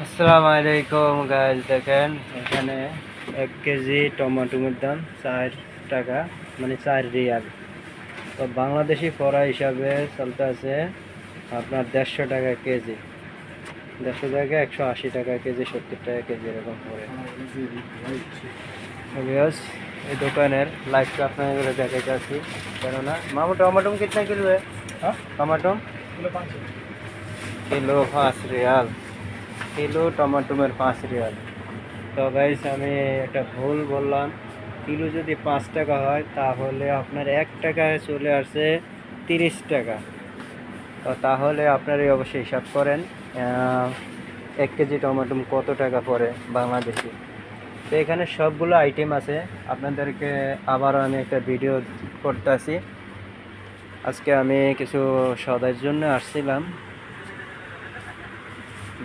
আসসালামু আলাইকুম গাইজ, দেখেন এখানে 1 কেজি টমেটোর দাম 4 টাকা, মানে 4 রিয়াল। তো বাংলাদেশি ফরা হিসাবে চলতে আছে আপনার 150 টাকা কেজি, 150 টাকা, 180 টাকা কেজি, 70 টাকা কেজি, এরকম করে। এই দোকানের লাইফটা আপনাদের দেখাইতে আছি। কেননা মামু টমাটো কিतना किलो है? हाँ टमाटो किलो 5 रियाल, কিলো টমেটোমের 5 রিয়াল। তো গাইস, আমি একটা ভুল বললাম। কিলো যদি 5 টাকা হয় তাহলে আপনার 1 টাকায় চলে আসে 30 টাকা। তো তাহলে আপনার এই অবশ্যই হিসাব করেন 1 কেজি টমেটো কত টাকা পড়ে বাংলাদেশি। তো এখানে সবগুলো আইটেম আছে, আপনাদেরকে আবারও আমি একটা ভিডিও করতেছি। আজকে আমি কিছু সদাইয়ের জন্য আসছিলাম।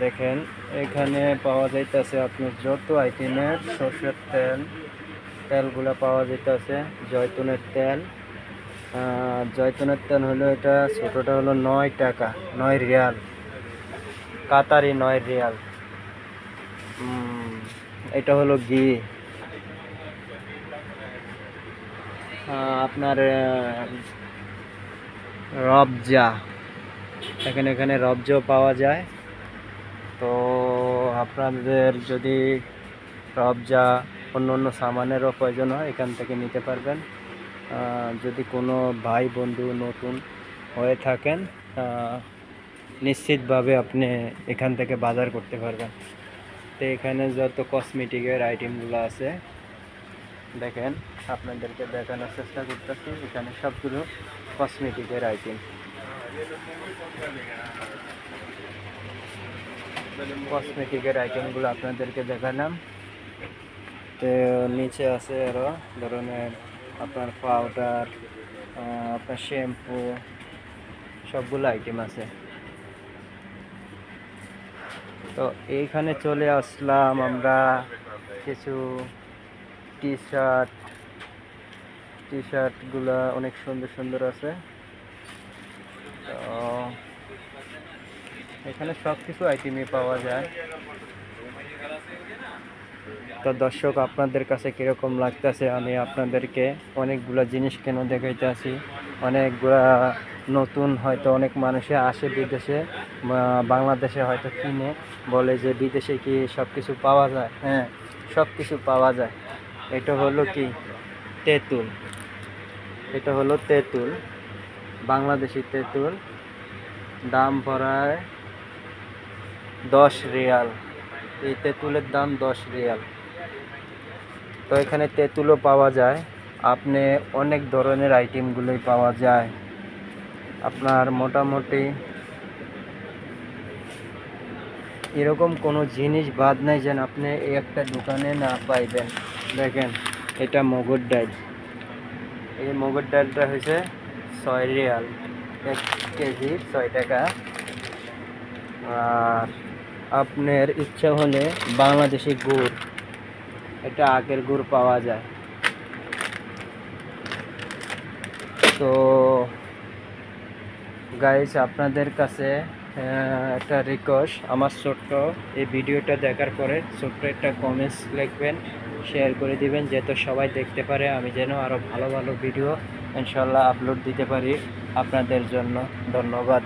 দেখেন এখানে পাওয়া যাইতেছে আপনার যত আইটেমের সরষের তেলগুলো পাওয়া যাইতেছে। জয়তুনের তেল, জয়তুনের তেল হলো এটা ছোটোটা হলো 9 টাকা, 9 রিয়াল, কাতারি 9 রিয়াল। এটা হলো ঘি, আপনার রবজা, এখানে রবজাও পাওয়া যায়। তো আপনাদের যদি রবজা অন্য অন্য সামানেরও প্রয়োজন হয় এখান থেকে নিতে পারবেন। যদি কোনো ভাই বন্ধু নতুন হয়ে থাকেন নিশ্চিতভাবে আপনি এখান থেকে বাজার করতে পারবেন। তো এখানে যত কসমেটিকের আইটেমগুলো আছে দেখেন, আপনাদেরকে দেখানোর চেষ্টা করতেছি। এখানে সবগুলো কসমেটিকের আইটেম, আইটেমগুলো আপনাদেরকে দেখালাম। তো নিচে আছে আরও ধরনের আপনার পাউডার, আপনার শ্যাম্পু, সবগুলো আইটেম আছে। তো এইখানে চলে আসলাম আমরা কিছু টি শার্টগুলো অনেক সুন্দর সুন্দর আছে। তো এখানে সব কিছু আইটেমই পাওয়া যায়। তো দর্শক, আপনাদের কাছে কীরকম লাগতেছে? আমি আপনাদেরকে অনেকগুলো জিনিস কেন দেখাইতে আসি। অনেকগুলা নতুন হয়তো অনেক মানুষে আসে বিদেশে, বাংলাদেশে হয়তো কিনে বলে যে বিদেশে কি সব কিছু পাওয়া যায়। হ্যাঁ, সব কিছু পাওয়া যায়। এটা হলো কি তেঁতুল, এটা হলো তেঁতুল, বাংলাদেশি তেঁতুল। দাম পড়ায় 10 রিয়াল, এই তেঁতুলের দাম 10 রিয়াল। তো এখানে তেঁতুলও পাওয়া যায়, আপনি অনেক ধরনের আইটেমগুলোই পাওয়া যায়। আপনার মোটামুটি এরকম কোনো জিনিস বাদ নাই যেন আপনি এই একটা দোকানে না পাইবেন। দেখেন এটা মগর ডাল, এই মগর ডালটা হয়েছে 6 রিয়াল, 1 কেজি 6 টাকা। আর আপনার ইচ্ছা হলে বাংলাদেশি গুড়, এটা আখের গুড় পাওয়া যায়। তো গাইস, আপনাদের কাছে একটা রিকোয়েস্ট, আমার ছোট্ট এই ভিডিওটা দেখার পরে ছোট্ট একটা কমেন্টস লিখবেন, শেয়ার করে দিবেন যাতে সবাই দেখতে পারে, আমি যেন আরও ভালো ভালো ভিডিও ইনশাল্লাহ আপলোড দিতে পারি আপনাদের জন্য। ধন্যবাদ।